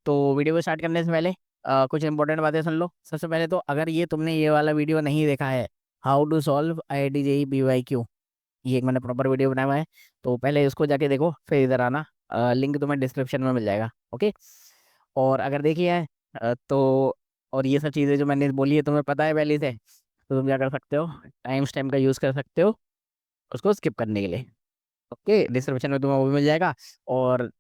तो वीडियो को स्टार्ट करने से पहले कुछ इंपॉर्टेंट बातें सुन लो। सबसे पहले तो अगर ये तुमने ये वाला वीडियो नहीं देखा है, how to solve IIT JEE BYQ, ये एक मैंने प्रॉपर वीडियो बनाया हुआ है, तो पहले इसको जाके देखो फिर इधर आना। लिंक तुम्हें डिस्क्रिप्शन में मिल जाएगा। ओके। और अगर देखी है तो और ये सब चीज़ें जो मैंने बोली है तुम्हें पता है पहले से, तो तुम क्या कर सकते हो, टाइम स्टैम्प का यूज़ कर सकते हो उसको स्किप करने के लिए। ओके, डिस्क्रिप्शन में तुम्हें वो भी मिल जाएगा। और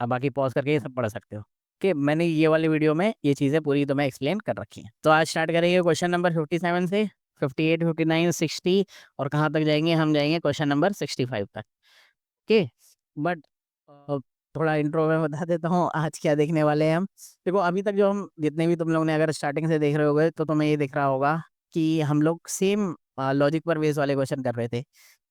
अब बाकी पॉज करके ये सब पढ़ सकते हो कि मैंने ये वाली वीडियो में ये चीज़ें पूरी तुम्हें एक्सप्लेन कर रखी हैं। तो आज स्टार्ट करेंगे क्वेश्चन नंबर 57 से 58, 59, 60, और कहाँ तक जाएंगे, हम जाएंगे क्वेश्चन नंबर 65 तक। ओके। बट थोड़ा इंट्रो में बता देता हूँ आज क्या देखने वाले हैं हम। देखो, अभी तक जो हम जितने भी तुम लोग ने अगर स्टार्टिंग से देख रहे होगे तो तुम्हें ये दिख रहा होगा कि हम लोग सेम लॉजिक पर बेस वाले क्वेश्चन कर रहे थे।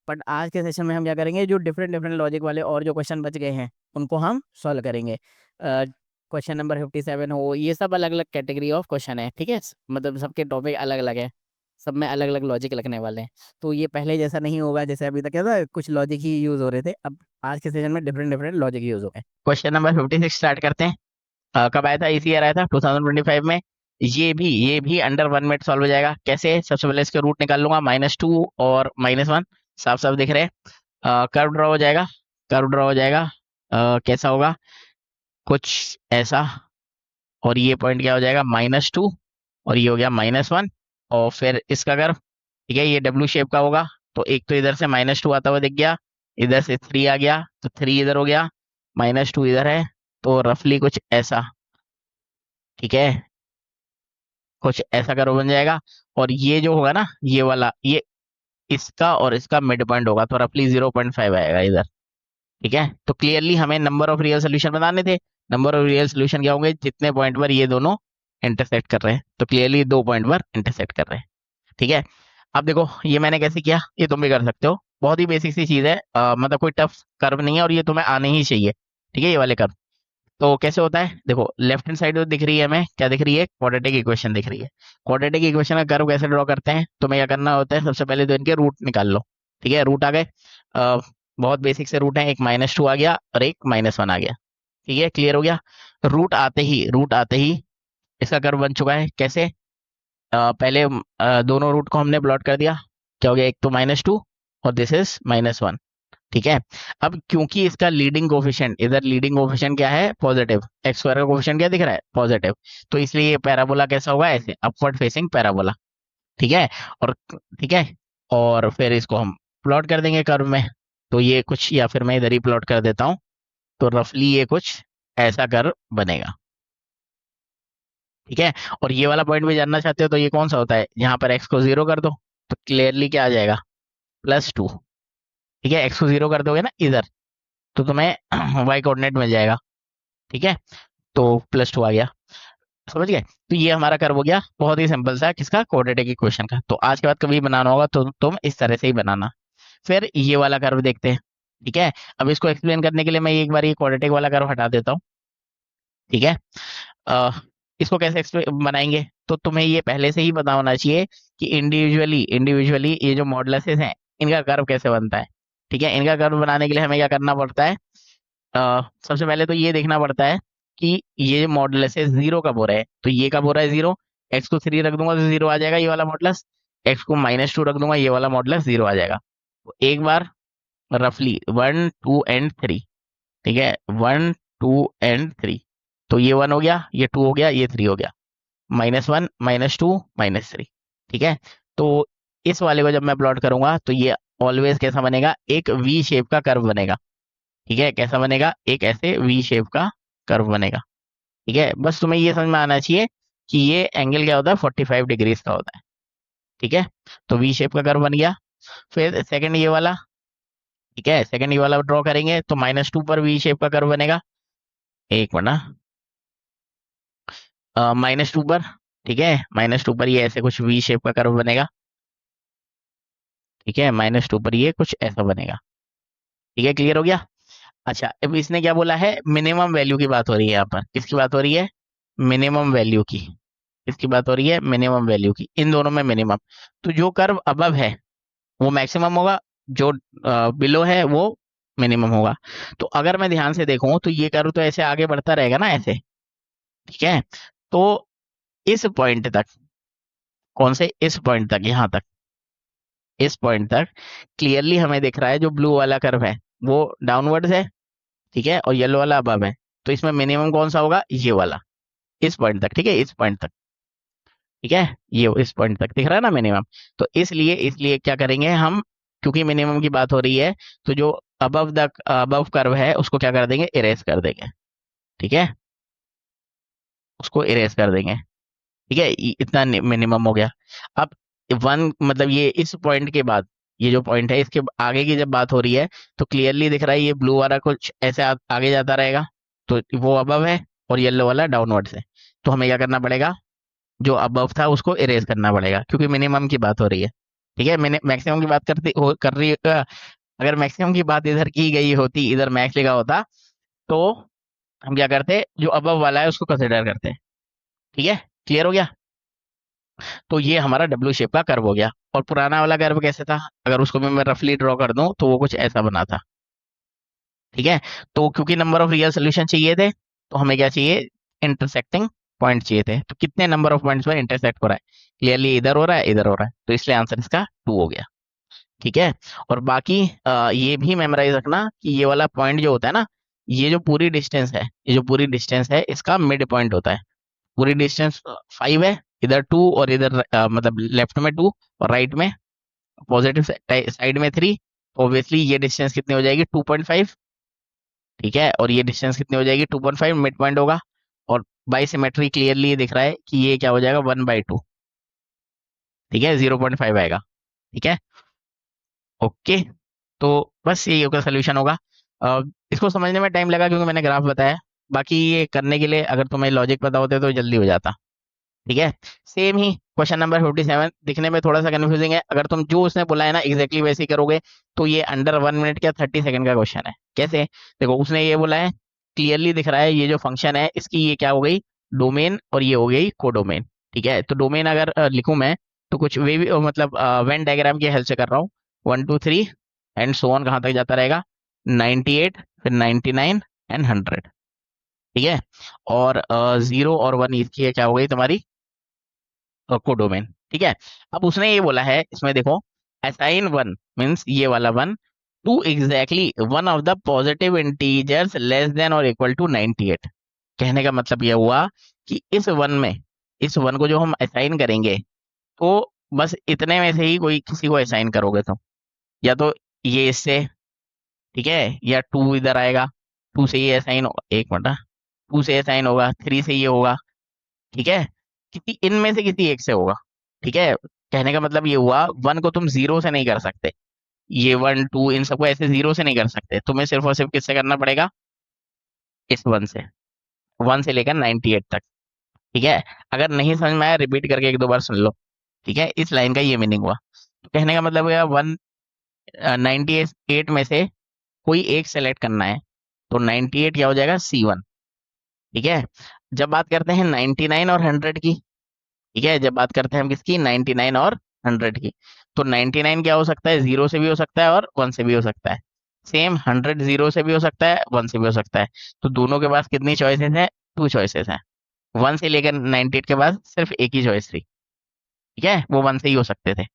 बट आज के सेशन में हम क्या करेंगे, जो डिफरेंट डिफरेंट लॉजिक वाले और जो क्वेश्चन बच गए हैं उनको हम सॉल्व करेंगे। क्वेश्चन नंबर 57 हो, ये सब अलग अलग कैटेगरी ऑफ क्वेश्चन है, ठीक है। मतलब सबके टॉपिक अलग अलग है, सब में अलग अलग लॉजिक लगने वाले हैं। तो ये पहले जैसा नहीं होगा जैसे अभी तक क्या था, कुछ लॉजिक ही यूज हो रहे थे। अब आज के सेशन में डिफरेंट डिफरेंट लॉजिक यूज हो गए। क्वेश्चन नंबर 56 स्टार्ट करते हैं। कब आया था, इसी ईयर आया था 2025 में। ये भी अंडर 1 मिनट सॉल्व हो जाएगा। कैसे, सबसे पहले इसके रूट निकाल लूंगा, -2 और -1 साफ साफ दिख रहे हैं। कर्व ड्रॉ हो जाएगा, कर्व ड्रॉ हो जाएगा। कैसा होगा, कुछ ऐसा। और ये पॉइंट क्या हो जाएगा, -2, और ये हो गया -1। और फिर इसका कर्व, ठीक है, ये डब्ल्यू शेप का होगा। तो एक तो इधर से -2 आता हुआ दिख गया, इधर से 3 आ गया, तो 3 इधर हो गया, -2 इधर है, तो रफली कुछ ऐसा, ठीक है, कुछ ऐसा कर्व बन जाएगा। और ये जो होगा ना, ये वाला, ये इसका और इसका मिड पॉइंट होगा, तो रफली 0.5 आएगा इधर। ठीक है, तो क्लियरली हमें नंबर ऑफ रियल सोल्यूशन बनाने थे। नंबर ऑफ रियल सोल्यूशन क्या होंगे, जितने पॉइंट पर ये दोनों इंटरसेक्ट कर रहे हैं। तो क्लियरली 2 पॉइंट पर इंटरसेक्ट कर रहे हैं। ठीक है। अब देखो ये मैंने कैसे किया, ये तुम भी कर सकते हो। बहुत ही बेसिक सी चीज है, मतलब कोई टफ कर्व नहीं है, और ये तुम्हें आने ही चाहिए। ठीक है, ये वाले कर्व। तो कैसे होता है, देखो लेफ्ट हैंड साइड दिख रही है हमें, क्या दिख रही है, क्वाड्रेटिक इक्वेशन दिख रही है। क्वाड्रेटिक इक्वेशन का कर्व कैसे ड्रॉ करते हैं, तुम्हें क्या करना होता है, सबसे पहले तो इनके रूट निकाल लो। ठीक है, रूट आ गए। बहुत बेसिक से रूट है, एक -2 आ गया और एक -1 आ गया। ठीक है, क्लियर हो गया। रूट आते ही इसका कर्व बन चुका है। कैसे, पहले दोनों रूट को हमने प्लॉट कर दिया। क्या हो गया, एक तो -2 और दिस इज -1। ठीक है। अब क्योंकि इसका लीडिंग कोफिशिएंट, इधर लीडिंग कोफिशिएंट क्या है, पॉजिटिव, एक्स स्क्वायर का कोफिशिएंट क्या दिख रहा है, पॉजिटिव। तो इसलिए ये पैराबोला कैसा होगा, ऐसे अपवर्ड फेसिंग पैराबोला। ठीक है। और ठीक है, और फिर इसको हम प्लॉट कर देंगे कर्व में। तो ये कुछ, या फिर मैं इधर ही प्लॉट कर देता हूँ, तो रफली ये कुछ ऐसा कर्व बनेगा। ठीक है। और ये वाला पॉइंट भी जानना चाहते हो, तो ये कौन सा होता है, यहाँ पर एक्स को 0 कर दो, तो क्लियरली क्या आ जाएगा, +2। ठीक है, एक्स को 0 कर दोगे ना इधर, तो तुम्हें वाई कोऑर्डिनेट मिल जाएगा। ठीक है, तो +2 आ गया। समझ गए। तो ये हमारा कर्व हो गया, बहुत ही सिंपल सा, किसका, क्वाड्रेटिक इक्वेशन का। तो आज के बाद कभी बनाना होगा तो तुम इस तरह से ही बनाना। फिर ये वाला कर्व देखते हैं। ठीक है। अब इसको एक्सप्लेन करने के लिए मैं एक बार ये क्वाड्रेटिक वाला कर्व हटा देता हूँ। ठीक है। अ, इसको कैसे बनाएंगे, तो तुम्हें ये पहले से ही पता होना चाहिए कि इंडिविजुअली इंडिविजुअली ये जो मॉडुलसेस हैं, इनका कर्व कैसे बनता है। ठीक है, इनका कर्व बनाने के लिए हमें क्या करना पड़ता है, सबसे पहले तो ये देखना पड़ता है कि ये मॉडुलस है 0 कब हो रहा है, तो ये कब हो रहा है 0, एक्स को 3 रख दूंगा तो 0 आ जाएगा ये वाला मॉडुलस, एक्स को -2 रख दूंगा ये वाला मॉडुलस 0 आ जाएगा। तो एक बार रफली 1, 2 एंड 3। ठीक है, 1, 2 एंड 3। तो ये 1 हो गया, ये 2 हो गया, ये 3 हो गया, -1, -2, -3। ठीक है। तो इस वाले को जब मैं प्लॉट करूंगा तो ये ऑलवेज कैसा बनेगा, एक वी शेप का कर्व बनेगा। ठीक है, कैसा बनेगा, एक ऐसे वी शेप का कर्व बनेगा। ठीक है, बस तुम्हें ये समझ में आना चाहिए कि ये एंगल क्या होता है, 45 डिग्रीज का होता है। ठीक है, तो वी शेप का कर्व बन गया। फिर सेकंड ये वाला, ठीक है, सेकंड ये वाला ड्रॉ करेंगे तो -2 पर वी शेप का कर्व बनेगा। एक मिनट ना, -2 पर, ठीक है, -2 पर ये ऐसे कुछ वी शेप का कर्व बनेगा। ठीक है, -2 पर ये कुछ ऐसा बनेगा। ठीक है, क्लियर हो गया। अच्छा, अब इसने क्या बोला है, मिनिमम वैल्यू की बात हो रही है यहाँ पर, किसकी बात हो रही है, मिनिमम वैल्यू की। किसकी बात हो रही है, मिनिमम वैल्यू की, इन दोनों में मिनिमम। तो जो कर्व अबव है वो मैक्सिमम होगा, जो बिलो है वो मिनिमम होगा। तो अगर मैं ध्यान से देखूं तो ये कर्व तो ऐसे आगे बढ़ता रहेगा ना, ऐसे। ठीक है, तो इस पॉइंट तक, कौन से, इस पॉइंट तक, यहाँ तक, इस पॉइंट तक क्लियरली हमें दिख रहा है जो ब्लू वाला कर्व है वो डाउनवर्ड्स है, ठीक है, और येलो वाला अबव है। तो इसमें मिनिमम कौन सा होगा, ये वाला, इस पॉइंट तक, ठीक है, इस पॉइंट तक, ठीक है, ये इस पॉइंट तक दिख रहा है ना मिनिमम। तो इसलिए इसलिए क्या करेंगे हम, क्योंकि मिनिमम की बात हो रही है, तो जो अबव कर्व है उसको क्या कर देंगे, इरेज कर देंगे, ठीक है, उसको इरेज कर देंगे, ठीक है, इतना मिनिमम हो गया। अब वन मतलब ये इस पॉइंट के बाद, ये जो पॉइंट है इसके आगे की जब बात हो रही है, तो क्लियरली दिख रहा है ये ब्लू वाला कुछ ऐसे आगे जाता रहेगा, तो वो अबव है, और येलो वाला डाउनवर्ड है। तो हमें क्या करना पड़ेगा, जो अबव था उसको इरेज करना पड़ेगा, क्योंकि मिनिमम की बात हो रही है, ठीक है। मैंने मैक्सिमम की बात कर रही अगर मैक्सिमम की बात इधर की गई होती, इधर मैक्स लिखा होता, तो हम क्या करते, जो अबव वाला है उसको कंसिडर करते, ठीक है, क्लियर हो गया। तो ये हमारा डब्ल्यू शेप का कर्व हो गया। और पुराना वाला कर्व कैसे था, अगर उसको मैं रफली ड्रॉ कर दूं तो वो कुछ ऐसा बना था, ठीक है। तो क्योंकि नंबर ऑफ रियल सोल्यूशन चाहिए थे, तो हमें क्या चाहिए, इंटरसेक्टिंग पॉइंट चाहिए थे। तो कितने नंबर ऑफ पॉइंट्स पर इंटरसेक्ट हो रहा है, क्लियरली इधर हो रहा है, इधर हो रहा है, तो इसलिए आंसर इसका 2 हो गया, ठीक है। और बाकी ये भी मेमोराइज रखना कि ये वाला पॉइंट जो होता है ना, ये जो पूरी डिस्टेंस है, ये जो पूरी डिस्टेंस है इसका मिड पॉइंट होता है। पूरी डिस्टेंस 5 है, इधर 2 और इधर मतलब लेफ्ट में 2 और राइट में पॉजिटिव साइड में 3। ऑब्वियसली ये डिस्टेंस कितनी हो जाएगी, 2.5, ठीक है, और ये डिस्टेंस कितनी हो जाएगी, 2.5 मिड पॉइंट होगा। और बाई सिमेट्री क्लियरली दिख रहा है कि ये क्या हो जाएगा, 1/2, ठीक है, 0.5 आएगा, ठीक है, ओके। तो बस यही होगा, सोल्यूशन होगा। इसको समझने में टाइम लगा क्योंकि मैंने ग्राफ बताया, बाकी ये करने के लिए अगर तुम्हें लॉजिक पता होते तो जल्दी हो जाता, ठीक है। सेम ही क्वेश्चन नंबर 57 दिखने में थोड़ा सा कंफ्यूजिंग है, अगर तुम जो उसने बोला है ना एग्जैक्टली वैसे ही करोगे तो ये अंडर 1 मिनट या 30 सेकंड का क्वेश्चन है। कैसे, देखो उसने ये बोला है, क्लियरली दिख रहा है ये जो फंक्शन है इसकी ये क्या हो गई, डोमेन, और ये हो गई कोडोमेन, ठीक है। तो डोमेन अगर लिखूं मैं, तो कुछ वे भी मतलब वेन डायग्राम की हेल्प से कर रहा हूँ, 1 2 3 एंड सो ऑन कहाँ तक जाता रहेगा, 98, फिर 99 एंड 100, ठीक है। और 0 और 1 इसकी क्या हो गई तुम्हारी कोडोमेन, ठीक है। अब उसने ये बोला है इसमें देखो, असाइन वन मीन्स ये वाला one two exactly one of the positive integers less than और इक्वल टू 98। कहने का मतलब यह हुआ कि इस वन में, इस वन को जो हम असाइन करेंगे, तो बस इतने में से ही कोई किसी को असाइन करोगे तो, या तो ये इससे, ठीक है, या 2 इधर आएगा, 2 से ये असाइन होगा, एक मिनट, 2 से असाइन होगा, 3 से ये होगा, ठीक है, किसी इनमें से किसी एक से होगा, ठीक है। कहने का मतलब ये हुआ, वन को तुम जीरो से नहीं कर सकते, ये 1 2 इन सबको ऐसे जीरो से नहीं कर सकते, तुम्हें सिर्फ और सिर्फ किससे करना पड़ेगा, इस वन से, 1 से लेकर 98 तक, ठीक है। अगर नहीं समझ में आया रिपीट करके 1 2 बार सुन लो, ठीक है, इस लाइन का ये मीनिंग हुआ। तो कहने का मतलब हुआ 198 में से कोई एक सेलेक्ट करना है, तो 98 क्या हो जाएगा, C1, ठीक है। जब बात करते हैं 99 और 100 की, ठीक है, जब बात करते हैं हम किसकी, 99 और 100 की, तो 99 क्या हो सकता है, जीरो से भी हो सकता है और 1 से भी हो सकता है। सेम 100 जीरो से भी हो सकता है, 1 से भी हो सकता है। तो दोनों के पास कितनी चॉइसेस हैं, 2 चॉइसेस हैं। 1 से लेकर 98 के बाद सिर्फ एक ही चॉइस थी, ठीक है, वो 1 से ही हो सकते थे।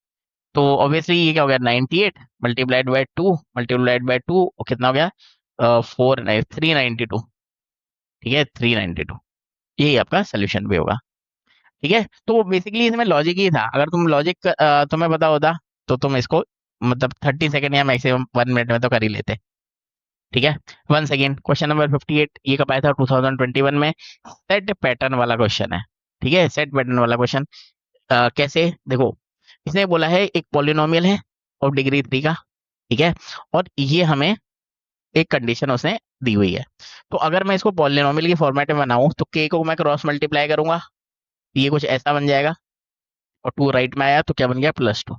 तो ऑब्वियसली ये क्या हो गया, 98 मल्टीप्लाइड बाई 2 मल्टीप्लाइड बाई 2, और कितना हो गया, 392, ठीक है, 392, यही आपका सोल्यूशन भी होगा, ठीक है। तो बेसिकली इसमें लॉजिक ही था, अगर तुम लॉजिक तुम्हें पता होता तो तुम इसको मतलब 30 सेकंड या मैक्सिमम 1 मिनट में तो कर ही लेते, ठीक है। वन सेकेंड, क्वेश्चन नंबर 58 ये कब आया था, 2021 में, सेट पैटर्न वाला क्वेश्चन है, ठीक है, सेट पैटर्न वाला क्वेश्चन। कैसे, देखो इसने बोला है एक पॉलिनोमियल है और डिग्री 3 का, ठीक है, और ये हमें एक कंडीशन उसने दी हुई है। तो अगर मैं इसको पॉलिनोमियल के फॉर्मेट में बनाऊं तो के को मैं क्रॉस मल्टीप्लाई करूंगा, ये कुछ ऐसा बन जाएगा, और 2 राइट में आया तो क्या बन गया, +2।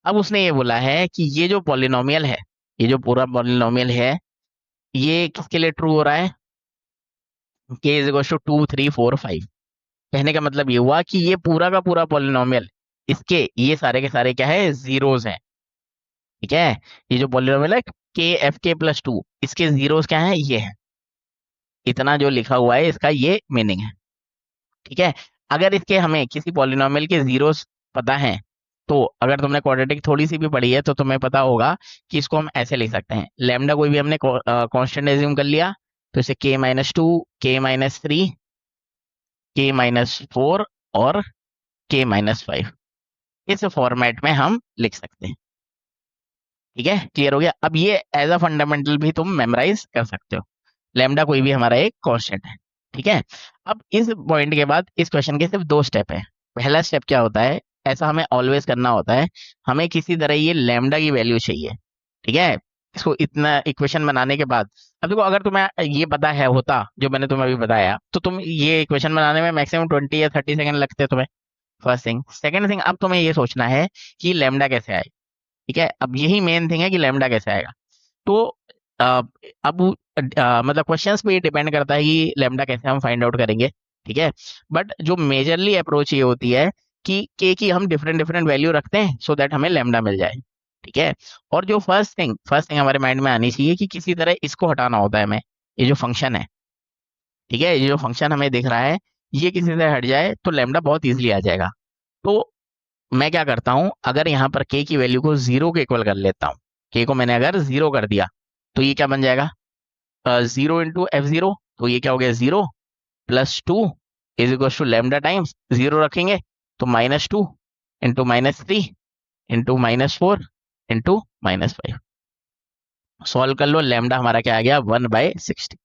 अब उसने ये बोला है कि ये जो पॉलिनोमियल है, ये जो पूरा पॉलिनोमियल है, ये किसके लिए ट्रू हो रहा है, के इज इक्वल टू 2 3 4 5। कहने का मतलब ये हुआ कि ये पूरा का पूरा पॉलिनोमियल, इसके ये सारे के सारे क्या है, जीरोस हैं, ठीक है। ये जो पॉलिनोमियल है के एफ के +2, इसके जीरोस क्या है, ये है, इतना जो लिखा हुआ है इसका ये मीनिंग है। ठीक है, अगर इसके हमें किसी पॉलिनोमियल के जीरोस पता है, तो अगर तुमने क्वाड्रेटिक थोड़ी सी भी पढ़ी है तो तुम्हें पता होगा कि इसको हम ऐसे लिख सकते हैं। लैम्डा कोई भी हमने कांस्टेंट एज्यूम कर लिया, तो इसे k-2, k-3, k-4 और k-5 इस फॉर्मेट में हम लिख सकते हैं। ठीक है, क्लियर हो गया। अब ये एज अ फंडामेंटल भी तुम मेमोराइज कर सकते हो। लैम्डा कोई भी हमारा एक कांस्टेंट है। ठीक है, अब इस पॉइंट के बाद इस क्वेश्चन के सिर्फ दो स्टेप है। पहला स्टेप क्या होता है, ऐसा हमें ऑलवेज करना होता है, हमें किसी तरह ये लैम्डा की वैल्यू चाहिए। ठीक है, इसको इतना इक्वेशन बनाने के बाद, अब देखो अगर तुम्हें ये पता है होता जो मैंने तुम्हें अभी बताया, तो तुम ये इक्वेशन बनाने में मैक्सिमम 20 या 30 सेकंड लगते तुम्हें। First thing. सेकंड थिंग, अब तुम्हें ये सोचना है कि लैम्डा कैसे आए। ठीक है, अब यही मेन थिंग है कि लैम्डा कैसे आएगा। तो अ, अब मतलब क्वेश्चंस पे ये डिपेंड करता है कि लैम्डा कैसे हम फाइंड आउट करेंगे। ठीक है, बट जो मेजरली अप्रोच ये होती है कि के की हम डिफरेंट डिफरेंट वैल्यू रखते हैं सो दैट हमें लैम्डा मिल जाए। ठीक है, और जो फर्स्ट थिंग हमारे माइंड में आनी चाहिए कि किसी तरह इसको हटाना होता है हमें, ये जो फंक्शन है। ठीक है, ये जो फंक्शन हमें दिख रहा है, ये किसी तरह हट जाए तो लैम्डा बहुत इजीली आ जाएगा। तो मैं क्या करता हूं, अगर यहाँ पर के की वैल्यू को 0 के इक्वल कर लेता हूँ, के को मैंने अगर 0 कर दिया, तो ये क्या बन जाएगा, 0 × F0, तो ये क्या हो गया, 0 + 2 = लैम्डा टाइम्स 0 रखेंगे, तो -2 × -3 × -4 × -5। सॉल्व कर लो, लैम्डा हमारा क्या आ गया, 1/60।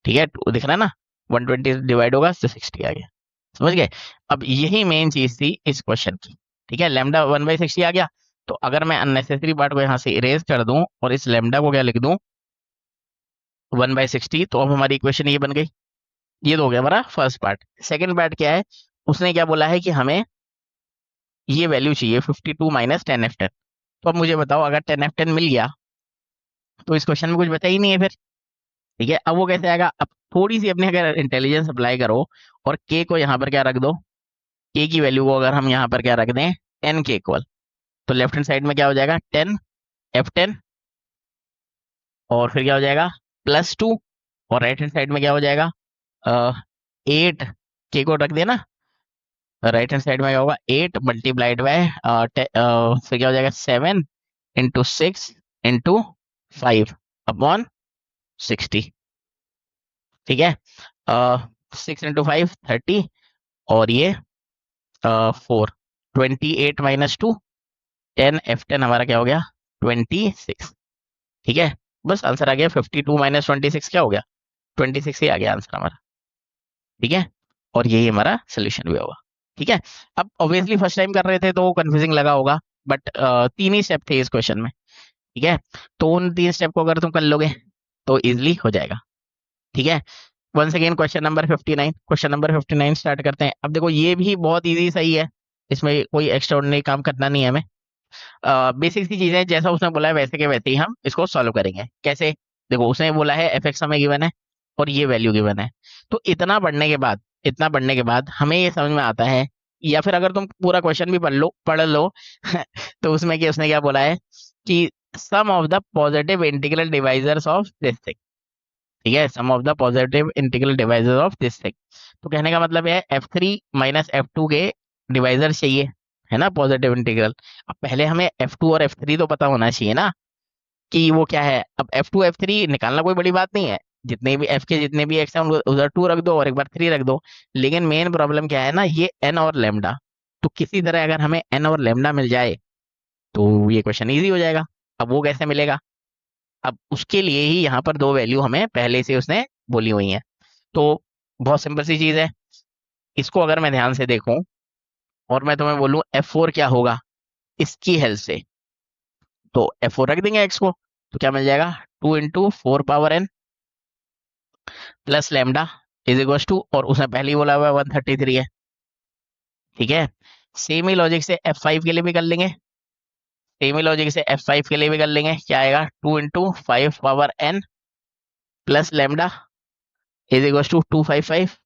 ठीक है, दिख रहा है ना, 120 डिवाइड होगा तो 60 आ गया। समझ गए। अब यही मेन चीज थी इस क्वेश्चन की। ठीक है, लैम्डा 1/60 आ गया, तो अगर मैं अननेसेसरी पार्ट को यहाँ से इरेज कर दूं और इस लैम्डा को क्या लिख दूं, 1/60, तो अब हमारी इक्वेशन ये बन गई। ये तो हो गया हमारा फर्स्ट पार्ट। सेकंड पार्ट क्या है, उसने क्या बोला है कि हमें ये वैल्यू चाहिए 52 - 10F10। तो अब मुझे बताओ, अगर 10F10 मिल गया तो इस क्वेश्चन में कुछ बचा ही नहीं है फिर। ठीक है, अब वो कैसे आएगा, अब थोड़ी सी अपने अगर इंटेलिजेंस अप्लाई करो और के को यहाँ पर क्या रख दो, के की वैल्यू को अगर हम यहाँ पर क्या रख दें, 10 के इक्वल, तो लेफ्ट हैंड साइड में क्या हो जाएगा, 10F10, और फिर क्या हो जाएगा +2, और राइट हैंड साइड में क्या हो जाएगा, 8 के को रख देना, राइट हैंड साइड में क्या होगा, 8 मल्टीप्लाइड बाय फिर क्या हो जाएगा, 7 × 6 × 5 अपॉन 60। ठीक है, 6 × 5 30, और ये 4, 28 - 2, 10F10 हमारा क्या हो गया, 26। ठीक है, बस आंसर आ गया 52 - 26 क्या हो गया, 26 ही आ गया आंसर हमारा। ठीक है, और यही हमारा सोल्यूशन भी होगा। ठीक है, अब ऑब्वियसली फर्स्ट टाइम कर रहे थे तो कंफ्यूजिंग लगा होगा, बट 3 ही स्टेप थे इस क्वेश्चन में। ठीक है, तो उन 3 स्टेप को अगर तुम कर लोगे तो इजिली हो जाएगा। ठीक है, once again question number 59 start करते हैं। अब देखो ये भी बहुत इजी सही है, इसमें कोई एक्स्ट्राऑर्डिनरी काम करना नहीं है हमें। बेसिक सी चीजें जैसा उसने बोला है वैसे के वैसे ही हम इसको सॉल्व करेंगे। कैसे, देखो उसने बोला है f(x) हमें गिवन है और ये वैल्यू गिवन है, तो इतना पढ़ने के बाद हमें ये समझ में आता है, या फिर अगर तुम पूरा क्वेश्चन भी पढ़ लो तो उसमें क्या उसने क्या बोला है कि sum of the positive integral divisors of this thing. ठीक है, sum of the positive integral divisors of this thing, तो कहने का मतलब है F3 - F2 के डिवाइजर चाहिए, है ना, पॉजिटिव इंटीग्रल। अब पहले हमें F2 और F3 तो पता होना चाहिए ना कि वो क्या है। अब F2 F3 निकालना कोई बड़ी बात नहीं है, जितने भी F के जितने भी X हैं उधर 2 रख दो और एक बार 3 रख दो। लेकिन मेन प्रॉब्लम क्या है ना, ये n और लैम्डा, तो किसी तरह अगर हमें n और लैम्डा मिल जाए तो ये क्वेश्चन इजी हो जाएगा। अब वो कैसे मिलेगा, अब उसके लिए ही यहाँ पर दो वैल्यू हमें पहले से उसने बोली हुई है। तो बहुत सिंपल सी चीज है, इसको अगर मैं ध्यान से देखूं और मैं तुम्हें बोलूं F4 क्या होगा इसकी हेल्प से, तो F4 रख देंगे x को, तो क्या मिल जाएगा, 2 × 4 n प्लस लैम्डा = और उसने पहले ही बोला हुआ है 133 है। ठीक है, सेम ही लॉजिक से F5 के लिए भी कर लेंगे, क्या आएगा, 2 × 5 n प्लस लैम्डा = 255।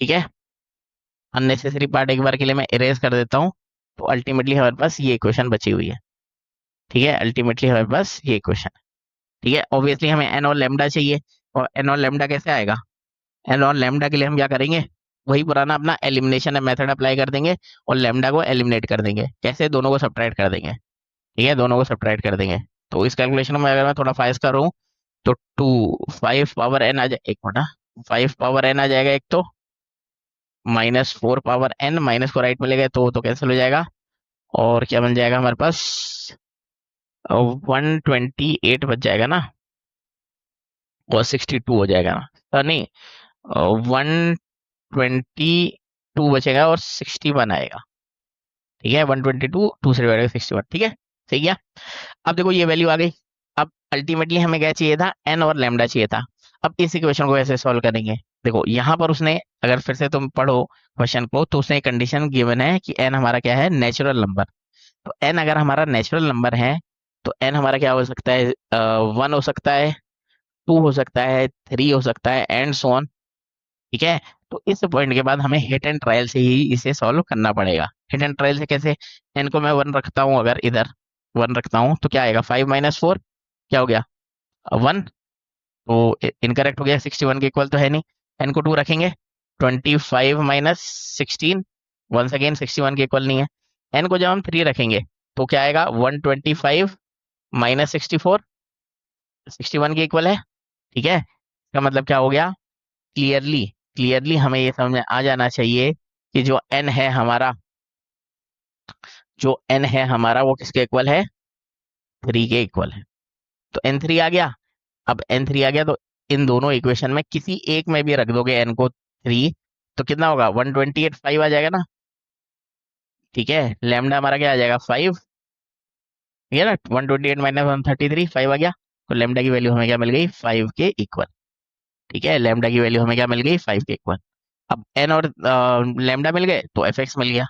ठीक है, अननेसेसरी पार्ट एक बार के लिए मैं इरेज कर देता हूँ, तो अल्टीमेटली हमारे पास ये इक्वेशन बची हुई है। ठीक है, अल्टीमेटली हमारे पास ये इक्वेशन। ठीक है, ऑब्वियसली हमें n और लैम्डा चाहिए, और एन और लेमडा कैसे आएगा? एन और लेमडा के लिए हम क्या करेंगे, वही पुराना अपना एलिमिनेशन मेथड अप्लाई कर देंगे और लेमडा को एलिमिनेट कर देंगे। कैसे? दोनों को सब्ट्रैक्ट कर देंगे। ठीक है, दोनों को सब्ट्रैक्ट कर देंगे। तो इस कैलकुलेशन में अगर मैं थोड़ा फास्ट करूँ तो 5 पावर एन आ जाए, एक मिनट, 5 पावर एन आ जाएगा एक, तो -4 पावर एन, माइनस को राइट में ले गए तो कैंसिल हो जाएगा। और क्या बन जाएगा हमारे पास? 128 बच जाएगा ना, और 62 हो जाएगा ना, नहीं, 122 बचेगा और 61 आएगा। ठीक है, 122 से डिवाइड 61। ठीक है, सही है। अब देखो ये वैल्यू आ गई। अब अल्टीमेटली हमें क्या चाहिए था? एन और लेमडा चाहिए था। अब इस इक्वेशन को ऐसे सॉल्व करेंगे। देखो यहाँ पर उसने, अगर फिर से तुम पढ़ो क्वेश्चन को, तो उसने कंडीशन गिवन है कि एन हमारा क्या है? Natural number. तो एन अगर हमारा नेचुरल नंबर है तो एन हमारा क्या हो सकता है? 1 हो सकता है, 2 हो सकता है, 3 हो सकता है, एंड सो ऑन। ठीक है, तो इस पॉइंट के बाद हमें हिट एंड ट्रायल से ही इसे सॉल्व करना पड़ेगा। हिट एंड ट्रायल से कैसे? एन को मैं 1 रखता हूँ, अगर इधर 1 रखता हूँ तो क्या आएगा? 5 - 4 क्या हो गया? 1। तो इनकरेक्ट हो गया, 61 के इक्वल तो है नहीं। एन को 2 रखेंगे, 25 - 16, वंस अगेन 61 के इक्वल नहीं है। एन को जब हम 3 रखेंगे तो क्या आएगा? 125 - 64, 61 के इक्वल है। ठीक है, इसका मतलब क्या हो गया? क्लियरली क्लियरली हमें ये समझ में आ जाना चाहिए कि जो एन है हमारा वो किसके इक्वल है? 3 के इक्वल है। तो N3 आ गया। अब N3 आ गया तो इन दोनों इक्वेशन में किसी एक में भी रख दोगे n को 3, तो कितना होगा? 128, 5 आ जाएगा ना। ठीक है, लैम्डा हमारा क्या आ जाएगा? 5। ठीक है ना, 128 - 133, 5 आ गया। तो लैम्डा की वैल्यू हमें क्या मिल गई? 5 के इक्वल। ठीक है, लैम्डा की वैल्यू हमें क्या मिल गई? 5 के इक्वल। अब एन और लैम्डा मिल गए तो एफ एक्स मिल गया।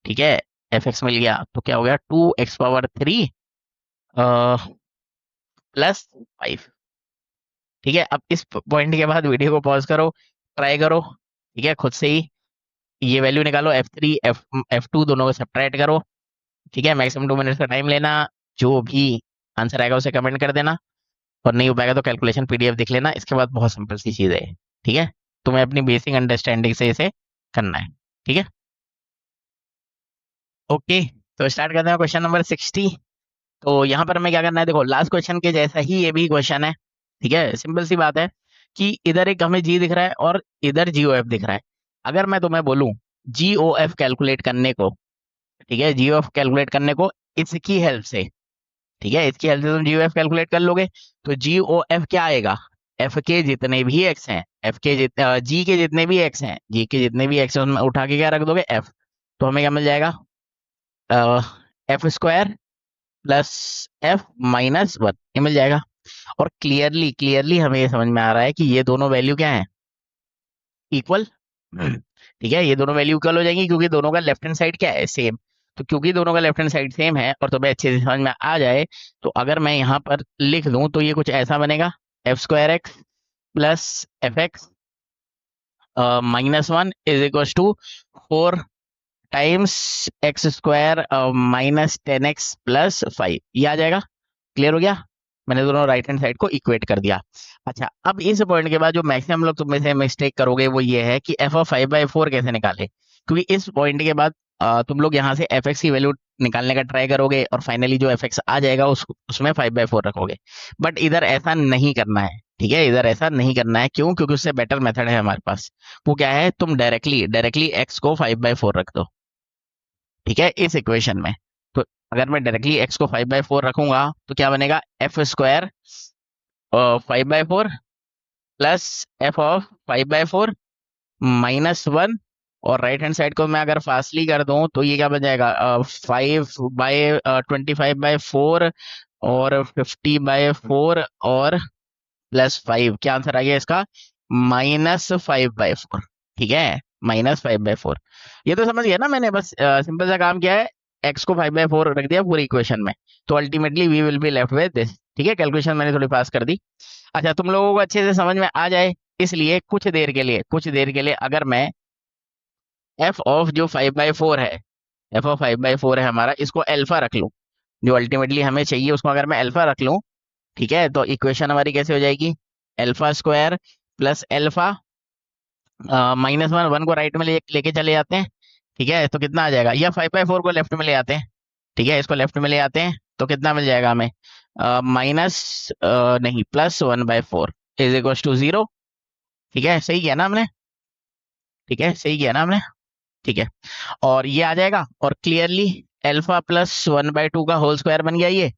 ठीक है, एफ एक्स मिल गया तो क्या हो गया? 2x⁻³ +5। ठीक है, अब इस पॉइंट के बाद वीडियो को पॉज करो, ट्राई करो। ठीक है, खुद से ही ये वैल्यू निकालो, F3 F2 दोनों को सब्ट्रैक्ट करो। ठीक है, मैक्सिमम 2 मिनट्स का टाइम लेना। जो भी आंसर आएगा उसे कमेंट कर देना, और नहीं हो पाएगा तो कैलकुलेशन पीडीएफ देख लेना। इसके बाद बहुत सिंपल सी चीज़ है। ठीक है, तुम्हें अपनी बेसिक अंडरस्टैंडिंग से इसे करना है। ठीक है, ओके। तो स्टार्ट करते हैं क्वेश्चन नंबर 60। तो यहाँ पर हमें क्या करना है? देखो, लास्ट क्वेश्चन के जैसा ही ये भी क्वेश्चन है। ठीक है, सिंपल सी बात है कि इधर एक हमें जी दिख रहा है और इधर GOF दिख रहा है। अगर मैं तुम्हें बोलूं GOF कैलकुलेट करने को, ठीक है, GOF कैलकुलेट करने को इसकी हेल्प से, ठीक है, इसकी हेल्प से तुम GOF कैलकुलेट कर लोगे। तो GOF क्या आएगा? एफ के जितने भी एक्स हैं, एफ के जी के जितने भी एक्स हैं, जी के जितने भी एक्स हैं उनमें उठा के क्या रख दोगे? एफ। तो हमें क्या मिल जाएगा? F² +F-1 ये मिल जाएगा। और क्लियरली क्लियरली हमें ये समझ में आ रहा है कि ये दोनों वैल्यू क्या है? इक्वल। ठीक है, ये दोनों वैल्यू इक्वल हो जाएंगी क्योंकि दोनों का लेफ्ट हैंड साइड क्या है? सेम। तो क्योंकि दोनों का लेफ्ट हैंड साइड सेम है और तुम्हें अच्छे से समझ में आ जाए, तो अगर मैं यहाँ पर लिख दूं तो ये कुछ ऐसा बनेगा, F² +F(x) -1 = 4 times x² -10x +5। ये आ जाएगा। क्लियर हो गया? मैंने दोनों राइट हैंड साइड को इक्वेट कर दिया। अच्छा, अब इस पॉइंट के बाद जो मैक्सिमम लोग तुम में से मिस्टेक करोगे वो ये है कि f(5/4) कैसे निकाले। क्योंकि इस पॉइंट के बाद तुम लोग यहाँ से f(x) की वैल्यू निकालने का ट्राई करोगे और फाइनली जो f(x) आ जाएगा उसमें 5/4 रखोगे। बट इधर ऐसा नहीं करना है। ठीक है, इधर ऐसा नहीं करना है। क्यों? क्योंकि उससे बेटर मेथड है हमारे पास। वो क्या है? तुम डायरेक्टली डायरेक्टली x को 5/4 रख दो। ठीक है, इस इक्वेशन में। तो अगर मैं डायरेक्टली x को 5/4 रखूंगा तो क्या बनेगा? F² 5/4 F(5/4) -1। और राइट हैंड साइड को मैं अगर फास्टली कर दूं तो ये क्या बन जाएगा? 5/25/4 और 50/4 और +5। क्या आंसर आ गया इसका? -5/4। ठीक है, -5/4। ये तो समझ गया ना, मैंने बस सिंपल सा काम किया है, x को 5/4 रख दिया पूरी इक्वेशन में। तो ultimately we will be left with this. ठीक है, कैलकुलेशन मैंने थोड़ी पास कर दी। अच्छा, तुम लोगों को अच्छे से समझ में आ जाए इसलिए कुछ देर के लिए अगर मैं f ऑफ जो 5/4 है, f(5/4) है हमारा, इसको अल्फा रख लूं, जो अल्टीमेटली हमें चाहिए उसको अगर मैं अल्फा रख लूं, ठीक है, तो इक्वेशन हमारी कैसे हो जाएगी? अल्फा स्क्वायर प्लस अल्फा -1, 1 को राइट में लेके चले जाते हैं, ठीक है, तो कितना आ जाएगा, या 5/4 को लेफ्ट में ले आते हैं, ठीक है, इसको लेफ्ट में ले आते हैं तो कितना मिल जाएगा हमें, माइनस नहीं +1/4 इज इक्वल टू 0। ठीक है, सही किया ना हमने, ठीक है, सही किया ना हमने, ठीक है, और ये आ जाएगा, और क्लियरली अल्फा +1/2 का होल स्क्वायर बन गया ये,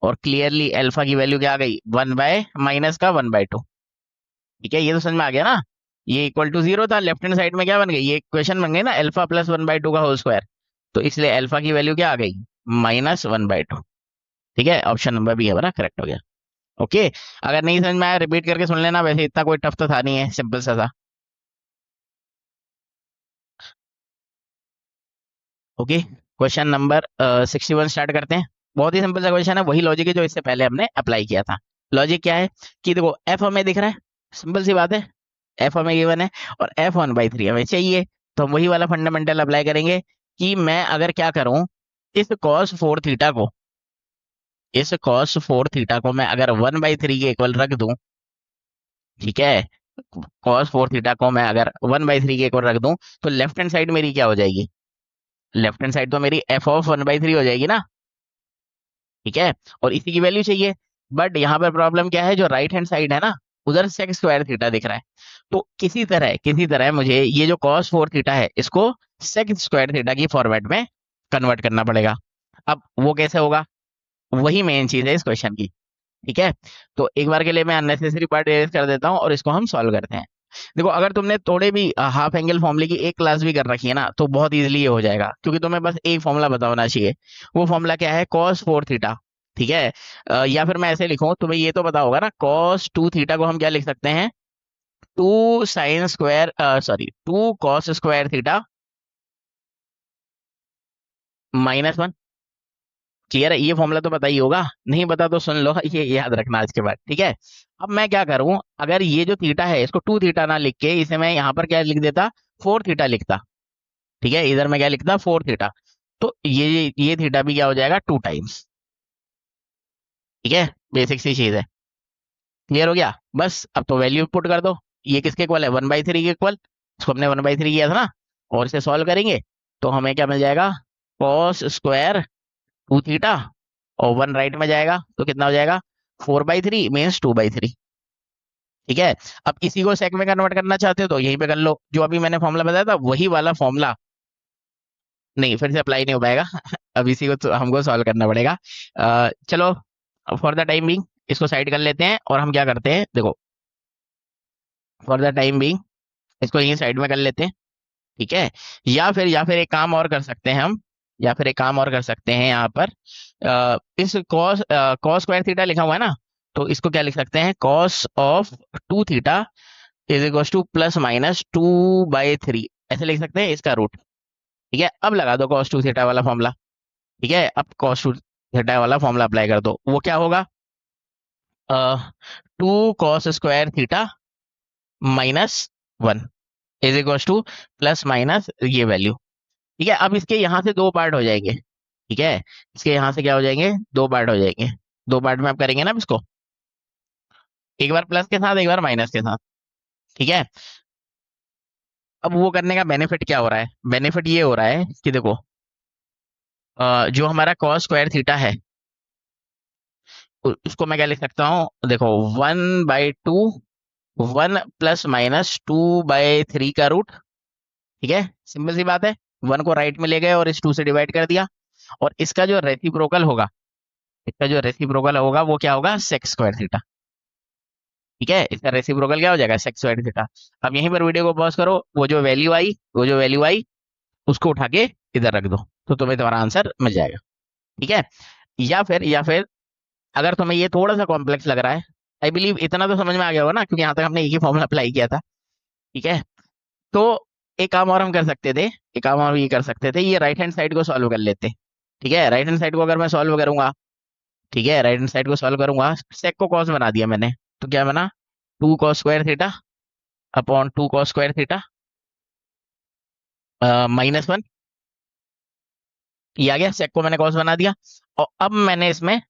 और क्लियरली अल्फा की वैल्यू क्या आ गई, 1/-1/2। ठीक है, ये तो समझ में आ गया ना, ये इक्वल टू 0 था, लेफ्ट हैंड साइड में क्या बन गई, ये इक्वेशन बन गई ना, अल्फा +1/2 का होल स्क्वायर, तो इसलिए अल्फा की वैल्यू क्या आ गई, -1/2। ठीक है, ऑप्शन नंबर बी हमारा करेक्ट हो गया। ओके, अगर नहीं समझ में आया रिपीट करके सुन लेना, वैसे इतना कोई टफ तो था नहीं है, सिंपल सा था। ओके, क्वेश्चन नंबर 61 स्टार्ट करते हैं। बहुत ही सिंपल सा क्वेश्चन है, वही लॉजिक है जो इससे पहले हमने अप्लाई किया था। लॉजिक क्या है कि देखो एफ हमें दिख रहा है, सिंपल सी बात है, एफ हमें गिवन है और एफ 1/3 हमें चाहिए, तो हम वही वाला फंडामेंटल अप्लाई करेंगे कि मैं अगर क्या करूं, इस cos 4 थीटा को, इस cos 4 थीटा को मैं अगर 1/3 के इक्वल रख दूं, ठीक है, cos 4 थीटा को मैं अगर 1/3 के इक्वल रख दूं, तो लेफ्ट हैंड साइड मेरी क्या हो जाएगी, लेफ्ट हैंड साइड तो मेरी एफ ऑफ 1/3 हो जाएगी ना, ठीक है, और इसी की वैल्यू चाहिए। बट यहाँ पर प्रॉब्लम क्या है, जो राइट हैंड साइड है ना, उधर सेक स्क्वायर थीटा दिख रहा है, तो किसी तरह मुझे ये जो cos 4 थीटा है इसको सेक स्क्वायर थीटा की फॉर्मेट में कन्वर्ट करना पड़ेगा। अब वो कैसे होगा, वही मेन चीज है इस क्वेश्चन की। ठीक है, तो एक बार के लिए मैं अननेसेसरी पार्ट एरेज कर देता हूँ और इसको हम सॉल्व करते हैं। देखो, अगर तुमने थोड़े भी हाफ एंगल फॉर्मूले की एक क्लास भी कर रखी है ना, तो बहुत इजीली ये हो जाएगा, क्योंकि तुम्हें बस एक फॉर्मूला पता होना चाहिए। वो फॉर्मूला क्या है, cos 4 थीटा। ठीक है, या फिर मैं ऐसे लिखूं, तुम्हें ये तो पता होगा ना, cos 2 थीटा को हम क्या लिख सकते हैं, 2 cos स्क्वायर थीटा -1। क्लियर है, ये फॉर्मूला तो पता ही होगा, नहीं पता तो सुन लो, ये याद रखना आज के बाद। ठीक है, अब मैं क्या करूं, अगर ये जो थीटा है इसको 2 थीटा ना लिख के इसे मैं यहाँ पर क्या लिख देता, 4 थीटा लिखता। ठीक है, इधर मैं क्या लिखता, 4 थीटा, तो ये थीटा भी क्या हो जाएगा, 2 टाइम्स। ठीक है, बेसिक सी चीज है। क्लियर हो गया, बस अब तो वैल्यू पुट कर दो, ये किसके इक्वल है, 1/3 के इक्वल, इसको हमने 1/3 किया था ना, और इसे सॉल्व करेंगे तो हमें क्या मिल जाएगा, कॉस स्क्वायर 2 थीटा, और 1 राइट में जाएगा तो कितना हो जाएगा, 4/3 मीन्स 2/3। ठीक है, अब इसी को सेक में कन्वर्ट करना चाहते हो तो यहीं पे कर लो, जो अभी मैंने फॉर्मूला बताया था वही वाला फॉर्मूला, नहीं फिर से अप्लाई नहीं हो पाएगा अब इसी को तो हमको सॉल्व करना पड़ेगा। चलो, फॉर द टाइम बिंग इसको साइड कर लेते हैं, और हम क्या करते हैं, देखो, फॉर द टाइम बिंग इसको यहीं साइड में कर लेते हैं। ठीक है, या फिर एक काम और कर सकते हैं हम, या फिर एक काम और कर सकते हैं यहाँ पर, इस कॉस स्क्वायर थीटा लिखा हुआ है ना, तो इसको क्या लिख सकते हैं, cos of 2 theta is equal to +-2/3, ऐसे लिख सकते हैं इसका रूट। ठीक है, अब लगा दो कॉस 2 थीटा वाला फॉर्मूला। ठीक है, अब कॉस 2 थीटा वाला फॉर्मूला अप्लाई कर दो, वो क्या होगा, 2 cos square theta -1 is equal two plus minus ये वैल्यू। ठीक है, अब इसके यहाँ से दो पार्ट हो जाएंगे। ठीक है, इसके यहाँ से क्या हो जाएंगे, दो पार्ट हो जाएंगे, दो पार्ट में आप करेंगे ना अब इसको, एक बार प्लस के साथ एक बार माइनस के साथ। ठीक है, अब वो करने का बेनिफिट क्या हो रहा है, बेनिफिट ये हो रहा है कि देखो, जो हमारा cos स्क्वायर थीटा है उसको मैं क्या लिख सकता हूँ, देखो 1/2, 1 +-2/3 का रूट। ठीक है, सिंपल सी बात है, 1 को राइट में ले गए और इस 2 से डिवाइड कर दिया, और इसका जो रेसिप्रोकल होगा, इसका जो रेसिप्रोकल होगा वो क्या होगा, सेक स्क्वायर थीटा। ठीक है, इसका रेसिप्रोकल क्या हो जाएगा, सेक स्क्वायर थीटा। अब यहीं पर वीडियो को पॉज करो, वो जो वैल्यू आई उसको उठा के इधर रख दो, तो तुम्हें तुम्हारा आंसर मिल जाएगा। ठीक है, या फिर अगर तुम्हें ये थोड़ा सा कॉम्प्लेक्स लग रहा है, आई बिलीव इतना तो समझ में आ गया होगा ना, क्योंकि यहाँ तक हमने एक ही फॉर्मूला अप्लाई किया था। ठीक है, तो एक काम और हम कर सकते थे, एक काम और ये कर सकते थे, ये राइट हैंड साइड को सॉल्व कर लेते। ठीक है, राइट हैंड साइड को अगर मैं सॉल्व करूंगा, ठीक है, राइट हैंड साइड को सॉल्व करूंगा, सेक को कॉस बना दिया मैंने, तो क्या बना, 2 cos square theta upon 2 cos square theta -1, ये आ गया, सेक को मैंने कॉस बना दिया, और अब मैंने इसमें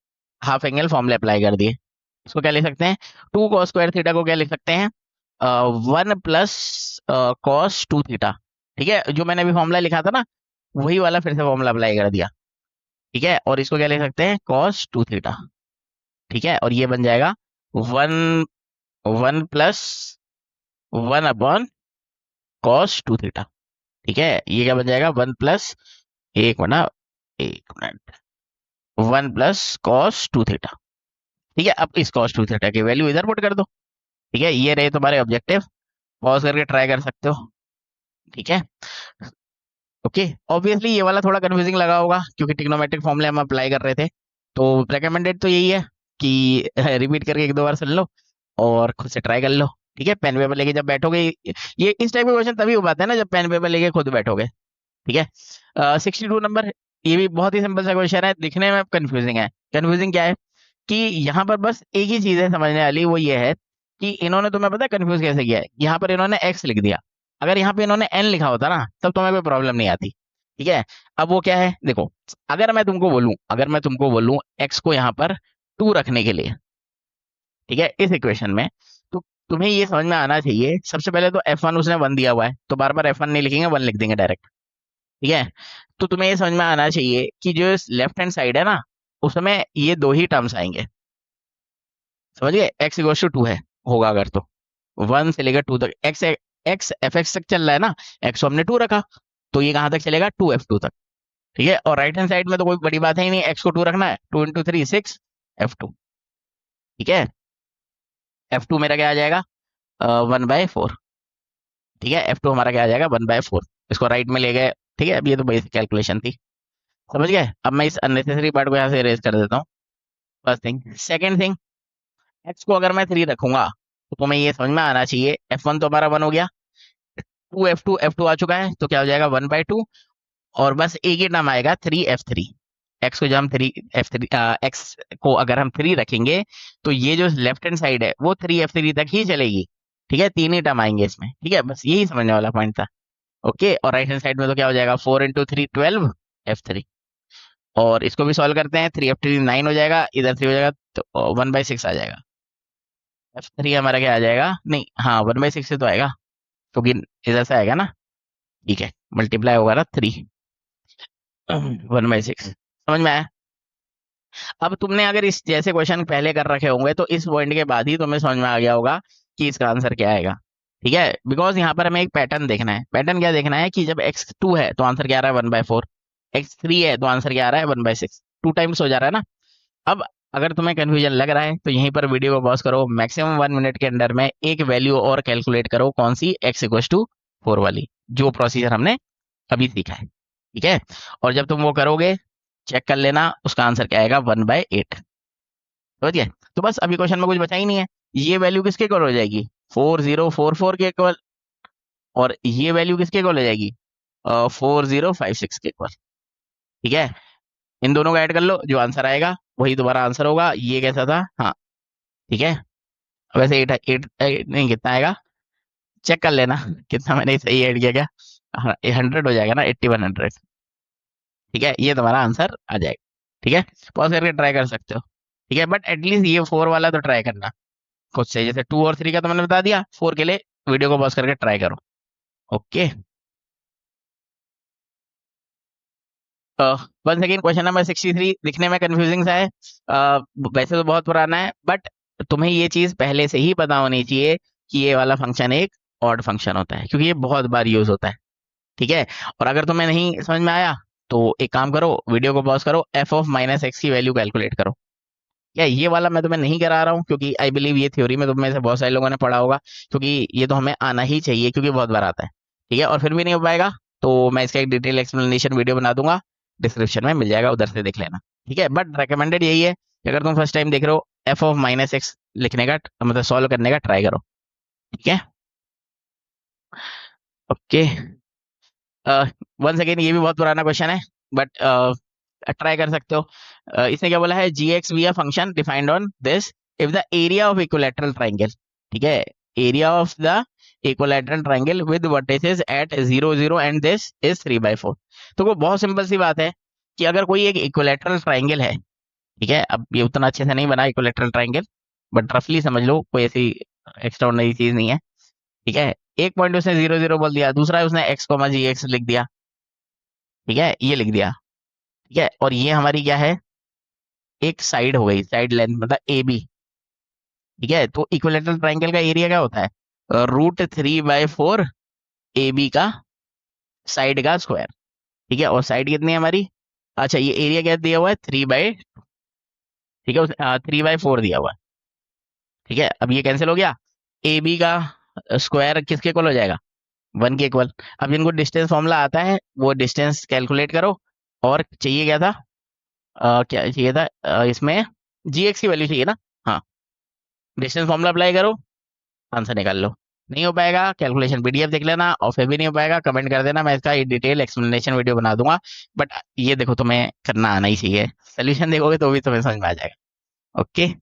हाफ एंगल फॉर्मूले अप्लाई कर दिए। इसको क्या लिख सकते हैं, 2 cos² थीटा को क्या लिख सकते हैं, 1 + cos 2 थीटा। ठीक है, जो मैंने अभी फॉर्मूला लिखा था ना, वही वाला फिर से फॉर्मूला अप्लाई कर दिया। ठीक है, और इसको क्या लिख सकते हैं, cos 2 थीटा। ठीक है, और ये बन जाएगा 1 + 1/cos 2 थीटा। ठीक है, ये क्या बन जाएगा, 1 एक मिनट, एक मिनट, 1 + cos 2 थीटा। ठीक है, अब इस cos 2 थीटा की वैल्यू इधर पुट कर दो। ठीक है, ये रहे तुम्हारे ऑब्जेक्टिव, पॉज करके ट्राई कर सकते हो। ठीक है, ओके। ऑब्वियसली ये वाला थोड़ा कंफ्यूजिंग लगा होगा क्योंकि ट्रिग्नोमेट्रिक फॉर्मूले हम अप्लाई कर रहे थे। तो रेकमेंडेड तो यही है कि रिपीट करके 1-2 बार सुन लो और खुद से ट्राई कर लो। ठीक है, पेन पेपर लेके जब बैठोगे, ये इस टाइप के क्वेश्चन तभी हो पाते हैं ना जब पेन पेपर लेके खुद बैठोगे। ठीक है, 62 नंबर, ये भी बहुत ही सिंपल सा क्वेश्चन है, दिखने में कंफ्यूजिंग है। कंफ्यूजिंग क्या है कि यहाँ पर बस एक ही चीज है समझने वाली, वो ये है कि इन्होंने, तुम्हें पता है कंफ्यूज कैसे किया है, यहाँ पर इन्होंने एक्स लिख दिया। अगर यहाँ पे इन्होंने एन लिखा होता ना, तब तुम्हें कोई प्रॉब्लम नहीं आती। ठीक है, अब वो क्या है देखो, अगर मैं तुमको बोलूं एक्स को यहाँ पर 2 रखने के लिए, ठीक है, इस इक्वेशन में, तो तुम्हें ये समझ में आना चाहिए, सबसे पहले तो F1 उसने 1 दिया हुआ है, तो बार बार F1 नहीं लिखेंगे, 1 लिख देंगे डायरेक्ट। ठीक है, तो तुम्हें ये समझ में आना चाहिए कि जो लेफ्ट हैंड साइड है ना, उसमें ये 2 ही टर्म्स आएंगे। समझ गए, x = 2 है, होगा अगर तो 1 से लेकर 2 तक, एक्स एफ एक्स तक चल रहा है ना, एक्स को हमने 2 रखा, तो ये कहां तक चलेगा, 2f2 तक। ठीक है, और राइट हैंड साइड में तो कोई बड़ी बात है ही नहीं, एक्स को 2 रखना है, 2 × 3 6 f2। ठीक है, f2 मेरा क्या आ जाएगा, 1/4। ठीक है, f2 हमारा क्या आ जाएगा, 1/4। इसको राइट में ले गए। ठीक है, अब ये तो बेसिक कैलकुलेशन थी, समझ गए। अब मैं इस अननेसेसरी पार्ट को यहाँ से इरेज कर देता हूँ। First thing, second thing, x को अगर मैं 3 रखूंगा तो तुम्हें ये समझ में आना चाहिए, F1 तो हमारा 1 हो गया, 2f2 आ चुका है, तो क्या हो जाएगा, 1/2, और बस एक ही टर्म आएगा 3f3। एक्स को जब हम 3f3, एक्स को अगर हम 3 रखेंगे, तो ये जो लेफ्ट हैंड साइड है वो 3f3 तक ही चलेगी। ठीक है, 3 ही टर्म आएंगे इसमें। ठीक है, बस यही समझने वाला पॉइंट था। ओके, और राइट हैंड साइड में तो क्या हो जाएगा, 4 × 3 12f3। और इसको भी सॉल्व करते हैं, 3f3 9 हो जाएगा, इधर 3 हो जाएगा, तो 1/6 आ जाएगा। f3 हमारा क्या आ जाएगा, नहीं हाँ 1/6 से तो आएगा, क्योंकि इधर से आएगा ना। ठीक है, मल्टीप्लाई होगा ना 3, 1/6, समझ में आया। अब तुमने अगर इस जैसे क्वेश्चन पहले कर रखे होंगे, तो इस पॉइंट के बाद ही तुम्हें समझ में आ गया होगा कि इसका आंसर क्या आएगा। ठीक है, बिकॉज यहाँ पर हमें एक पैटर्न देखना है। पैटर्न क्या देखना है कि जब x2 है तो आंसर क्या आ रहा है, 1/4, x3 है तो आंसर क्या आ रहा है, 1/6, 2 टाइम्स हो जा रहा है ना। अब अगर तुम्हें कंफ्यूजन लग रहा है तो यहीं पर वीडियो को पॉज करो, मैक्सिमम 1 मिनट के अंदर में एक वैल्यू और कैलकुलेट करो, कौन सी, x = 4 वाली, जो प्रोसीजर हमने अभी सीखा है। ठीक है, और जब तुम वो करोगे, चेक कर लेना उसका आंसर क्या आएगा, 1/8। समझ गए। तो बस अभी क्वेश्चन में कुछ बचा ही नहीं है, ये वैल्यू किसके इक्वल हो जाएगी, 4044 के इक्वल, और ये वैल्यू किसके इक्वल हो जाएगी, 4056 के इक्वल। ठीक है, इन दोनों को ऐड कर लो, जो आंसर आएगा वही तुम्हारा आंसर होगा। ये कैसा था, हाँ ठीक है, वैसे 8 नहीं, कितना आएगा चेक कर लेना, कितना मैंने सही ऐड किया क्या, हाँ 100 हो जाएगा ना, 8100। ठीक है, ये तुम्हारा आंसर आ जाएगा। ठीक है, पॉज करके ट्राई कर सकते हो। ठीक है, बट एटलीस्ट ये 4 वाला तो ट्राई करना खुद से, जैसे 2 और 3 का तो मैंने बता दिया, 4 के लिए वीडियो को पॉज करके ट्राई करो। Okay, one second, question number 63 दिखने में कंफ्यूजिंग सा है, वैसे तो बहुत पुराना है, बट तुम्हें ये चीज पहले से ही पता होनी चाहिए कि ये वाला फंक्शन एक ऑड फंक्शन होता है, क्योंकि ये बहुत बार यूज होता है। ठीक है, और अगर तुम्हें नहीं समझ में आया तो एक काम करो, वीडियो को पॉज करो, f(-x) की वैल्यू कैलकुलेट करो। या ये वाला मैं तुम्हें नहीं करा रहा हूँ, क्योंकि आई बिलीव ये थ्योरी में तुम में से बहुत सारे लोगों ने पढ़ा होगा, क्योंकि ये तो हमें आना ही चाहिए, क्योंकि बहुत बार आता है। ठीक है, और फिर भी नहीं हो पाएगा तो मैं इसका एक डिटेल एक्सप्लेनेशन वीडियो बना दूंगा, डिस्क्रिप्शन में मिल जाएगा, उधर से देख लेना। ठीक है, बट रिकमेंडेड यही है कि अगर तुम फर्स्ट टाइम देख रहे हो, f(-x) लिखने का, मतलब सॉल्व करने का ट्राई करो। ठीक है, ओके। वन सेकेंड, ये भी बहुत पुराना क्वेश्चन है, बट ट्राई कर सकते हो। इसने क्या बोला है, gx be a function defined on this if the area of equilateral triangle. ठीक है, area of the equilateral triangle with vertices at 0 0 and this is 3/4। तो वो बहुत सिंपल सी बात है कि अगर कोई एक इक्विलैटरल ट्राइंगल है, ठीक है, अब ये उतना अच्छे से नहीं बना इक्विलैटरल ट्राइंगल, बट रफली समझ लो, कोई ऐसी एक्स्ट्राऑर्डिनरी चीज नहीं है। ठीक है, एक पॉइंट उसने 0 0 बोल दिया, दूसरा उसने x कॉमा जी एक्स लिख दिया। ठीक है, ये लिख दिया। ठीक है, और ये हमारी क्या है, एक साइड हो गई, साइड लेंथ मतलब ए बी। ठीक है, तो इक्विलेटरल ट्राइंगल का एरिया क्या होता है, √3/4 ए बी का साइड का स्क्वायर। ठीक है, और साइड कितनी है हमारी, अच्छा ये एरिया क्या दिया हुआ है, 3/, ठीक है 3/4 दिया हुआ है। ठीक है, अब ये कैंसिल हो गया, ए बी का स्क्वायर किसके इक्वल हो जाएगा, 1 के इक्वल। अब जिनको डिस्टेंस फॉर्मूला आता है वो डिस्टेंस कैलकुलेट करो। और चाहिए क्या था, क्या चाहिए था, इसमें जी एक्स की वैल्यू चाहिए ना। हाँ, डिस्टेंस फॉर्मूला अप्लाई करो, आंसर निकाल लो। नहीं हो पाएगा, कैलकुलेशन पीडीएफ देख लेना, और फिर भी नहीं हो पाएगा कमेंट कर देना, मैं इसका डिटेल एक्सप्लेनेशन वीडियो बना दूंगा। बट ये देखो, तुम्हें करना आना ही चाहिए, सोल्यूशन देखोगे तो भी तुम्हें समझ में आ जाएगा। ओके।